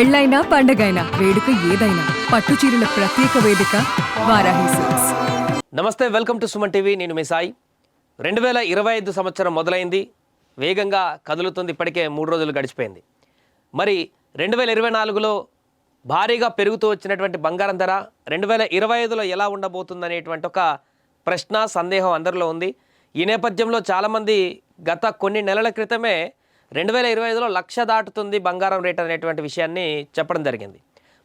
పెళ్ళైనా పండగైనా వేడుక ఏదైనా పట్టు చీరల ప్రత్యేక వేదిక వారాహి సిల్క్స్. నమస్తే, వెల్కమ్ టు సుమన్ టీవీ. నేను మీ సాయి. 2025 సంవత్సరం మొదలైంది, వేగంగా కదులుతుంది. ఇప్పటికే 3 రోజులు గడిచిపోయింది. మరి 2024లో భారీగా పెరుగుతూ వచ్చినటువంటి బంగారం ధర 2025లో ఎలా ఉండబోతుందనేటువంటి ఒక ప్రశ్న, సందేహం అందరిలో ఉంది. ఈ నేపథ్యంలో చాలామంది గత కొన్ని నెలల క్రితమే 2025లో 1,00,000 దాటుతుంది బంగారం రేట్ అనేటువంటి విషయాన్ని చెప్పడం జరిగింది.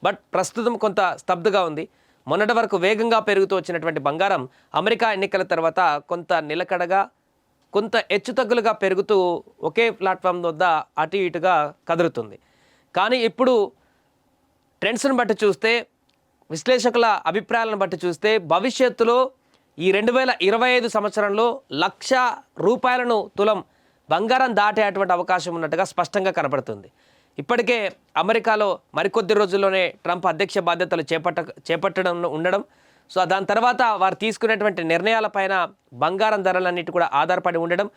బట్ ప్రస్తుతం కొంత స్తబ్దుగా ఉంది. మొన్నటి వరకు వేగంగా పెరుగుతూ వచ్చినటువంటి బంగారం అమెరికా ఎన్నికల తర్వాత కొంత నిలకడగా, కొంత హెచ్చుతగ్గులుగా పెరుగుతూ ఒకే ప్లాట్ఫామ్ వద్ద అటు ఇటుగా కదులుతుంది. కానీ ఇప్పుడు ట్రెండ్స్ని బట్టి చూస్తే, విశ్లేషకుల అభిప్రాయాలను బట్టి చూస్తే, భవిష్యత్తులో ఈ 2025 సంవత్సరంలో 1,00,000 రూపాయలను తులం బంగారం దాటేటువంటి అవకాశం ఉన్నట్టుగా స్పష్టంగా కనపడుతుంది. ఇప్పటికే అమెరికాలో మరికొద్ది రోజుల్లోనే ట్రంప్ అధ్యక్ష బాధ్యతలు చేపట్టడం ఉండడం, సో దాని తర్వాత వారు తీసుకునేటువంటి నిర్ణయాలపైన బంగారం ధరలన్నిటి కూడా ఆధారపడి ఉండడం,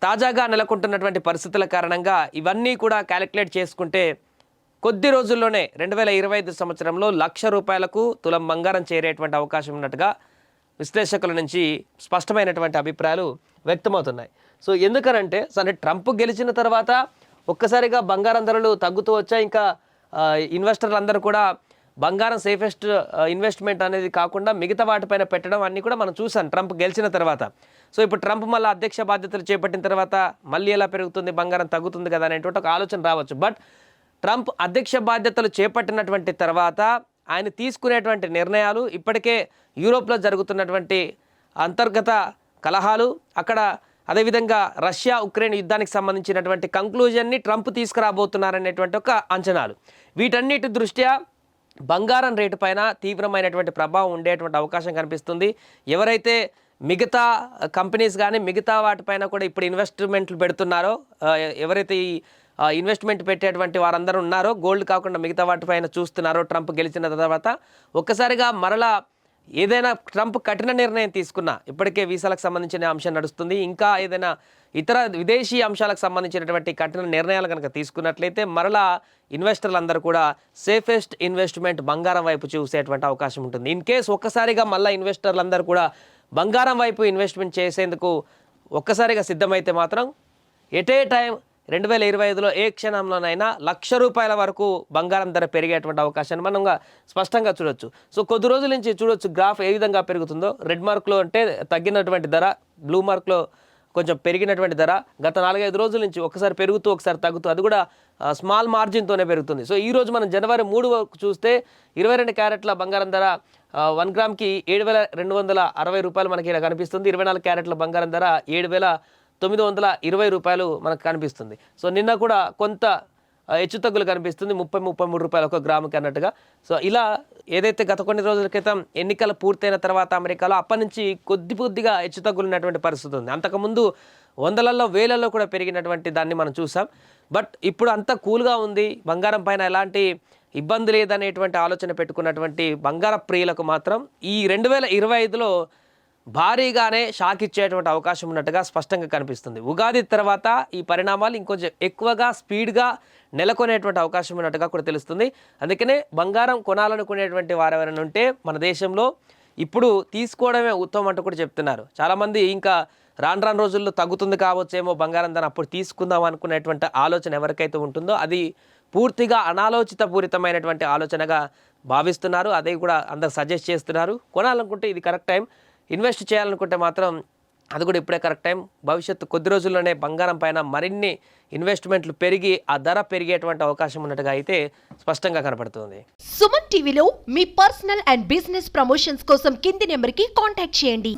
తాజాగా నెలకొంటున్నటువంటి పరిస్థితుల కారణంగా ఇవన్నీ కూడా క్యాలిక్యులేట్ చేసుకుంటే కొద్ది రోజుల్లోనే 2025 సంవత్సరంలో 1,00,000 రూపాయలకు తులం బంగారం చేరేటువంటి అవకాశం ఉన్నట్టుగా విశ్లేషకుల నుంచి స్పష్టమైనటువంటి అభిప్రాయాలు వ్యక్తమవుతున్నాయి. సో ఎందుకనంటే ట్రంప్ గెలిచిన తర్వాత ఒక్కసారిగా బంగారం ధరలు తగ్గుతూ వచ్చాయి. ఇంకా ఇన్వెస్టర్లు అందరూ కూడా బంగారం సేఫెస్ట్ ఇన్వెస్ట్మెంట్ అనేది కాకుండా మిగతా వాటిపైన పెట్టడం అన్నీ కూడా మనం చూసాం ట్రంప్ గెలిచిన తర్వాత. సో ఇప్పుడు ట్రంప్ మళ్ళీ అధ్యక్ష బాధ్యతలు చేపట్టిన తర్వాత మళ్ళీ ఎలా పెరుగుతుంది, బంగారం తగ్గుతుంది కదా అనేటువంటి ఒక ఆలోచన రావచ్చు. బట్ ట్రంప్ అధ్యక్ష బాధ్యతలు చేపట్టినటువంటి తర్వాత ఆయన తీసుకునేటువంటి నిర్ణయాలు, ఇప్పటికే యూరోప్లో జరుగుతున్నటువంటి అంతర్గత కలహాలు, అక్కడ అదేవిధంగా రష్యా ఉక్రెయిన్ యుద్ధానికి సంబంధించినటువంటి కంక్లూజన్ని ట్రంప్ తీసుకురాబోతున్నారనేటువంటి ఒక అంచనాలు, వీటన్నిటి దృష్ట్యా బంగారం రేటు పైన తీవ్రమైనటువంటి ప్రభావం ఉండేటువంటి అవకాశం కనిపిస్తుంది. ఎవరైతే మిగతా కంపెనీస్ కానీ మిగతా వాటిపైన కూడా ఇప్పుడు ఇన్వెస్ట్మెంట్లు పెడుతున్నారో, ఎవరైతే ఈ ఇన్వెస్ట్మెంట్ పెట్టేటువంటి వారందరూ ఉన్నారో, గోల్డ్ కాకుండా మిగతా వాటిపైన చూస్తున్నారో ట్రంప్ గెలిచిన తర్వాత, ఒక్కసారిగా మరలా ఏదైనా ట్రంప్ కఠిన నిర్ణయం తీసుకున్నా, ఇప్పటికే వీసాలకు సంబంధించిన అంశం నడుస్తుంది, ఇంకా ఏదైనా ఇతర విదేశీ అంశాలకు సంబంధించినటువంటి కఠిన నిర్ణయాలు కనుక తీసుకున్నట్లయితే మరలా ఇన్వెస్టర్లు అందరూ కూడా సేఫెస్ట్ ఇన్వెస్ట్మెంట్ బంగారం వైపు చూసేటువంటి అవకాశం ఉంటుంది. ఇన్ కేస్ ఒక్కసారిగా మళ్ళీ ఇన్వెస్టర్లు అందరూ కూడా బంగారం వైపు ఇన్వెస్ట్మెంట్ చేసేందుకు ఒక్కసారిగా సిద్ధమైతే మాత్రం ఎట్ ఏ టైం 2025లో ఏ క్షణంలోనైనా 1,00,000 రూపాయల వరకు బంగారం ధర పెరిగేటువంటి అవకాశాన్ని మనం స్పష్టంగా చూడొచ్చు. సో కొద్ది రోజుల నుంచి చూడొచ్చు గ్రాఫ్ ఏ విధంగా పెరుగుతుందో. రెడ్ మార్క్లో అంటే తగ్గినటువంటి ధర, బ్లూ మార్క్లో కొంచెం పెరిగినటువంటి ధర గత 4-5 రోజుల నుంచి ఒకసారి పెరుగుతూ ఒకసారి తగ్గుతూ, అది కూడా స్మాల్ మార్జిన్తోనే పెరుగుతుంది. సో ఈరోజు మనం జనవరి 3 వరకు చూస్తే 22 క్యారెట్ల బంగారం ధర 1 గ్రామ్కి 7,260 రూపాయలు మనకి ఇలా కనిపిస్తుంది. 24 క్యారెట్ల బంగారం ధర 7,920 రూపాయలు మనకు కనిపిస్తుంది. సో నిన్న కూడా కొంత హెచ్చుతగ్గులు కనిపిస్తుంది, 30-33 రూపాయలు ఒక గ్రాముకి అన్నట్టుగా. సో ఇలా ఏదైతే గత కొన్ని రోజుల క్రితం ఎన్నికలు పూర్తయిన తర్వాత అమెరికాలో అప్పటి నుంచి కొద్దిగా హెచ్చుతగ్గులు ఉన్నటువంటి పరిస్థితి ఉంది. అంతకుముందు వందలలో వేలలో కూడా పెరిగినటువంటి దాన్ని మనం చూసాం. బట్ ఇప్పుడు అంతా కూల్గా ఉంది, బంగారం పైన ఎలాంటి ఇబ్బంది లేదనేటువంటి ఆలోచన పెట్టుకున్నటువంటి బంగార ప్రియులకు మాత్రం ఈ 2025లో భారీగానే షాక్ ఇచ్చేటువంటి అవకాశం ఉన్నట్టుగా స్పష్టంగా కనిపిస్తుంది. ఉగాది తర్వాత ఈ పరిణామాలు ఇంకొంచెం ఎక్కువగా స్పీడ్గా నెలకొనేటువంటి అవకాశం ఉన్నట్టుగా కూడా తెలుస్తుంది. అందుకనే బంగారం కొనాలనుకునేటువంటి వారు ఎవరైనా ఉంటే మన దేశంలో ఇప్పుడు తీసుకోవడమే ఉత్తమం అంటూ కూడా చెప్తున్నారు. చాలామంది ఇంకా రాను రోజుల్లో తగ్గుతుంది కావచ్చేమో బంగారం ధర, అప్పుడు తీసుకుందాం అనుకునేటువంటి ఆలోచన ఎవరికైతే ఉంటుందో అది పూర్తిగా అనాలోచిత పూరితమైనటువంటి ఆలోచనగా భావిస్తున్నారు. అదే కూడా అందరు సజెస్ట్ చేస్తున్నారు. కొనాలనుకుంటే ఇది కరెక్ట్ టైం, ఇన్వెస్ట్ చేయాలనుకుంటే మాత్రం అది కూడా ఇప్పుడే కరెక్ట్ టైం. భవిష్యత్తు కొద్ది రోజుల్లోనే బంగారం పైన మరిన్ని ఇన్వెస్ట్మెంట్లు పెరిగి ఆ ధర పెరిగేటువంటి అవకాశం ఉన్నట్టుగా అయితే స్పష్టంగా కనపడుతుంది. సుమన్ టీవీలో మీ పర్సనల్ అండ్ బిజినెస్ ప్రమోషన్స్ కోసం కింది నెంబర్కి కాంటాక్ట్ చేయండి.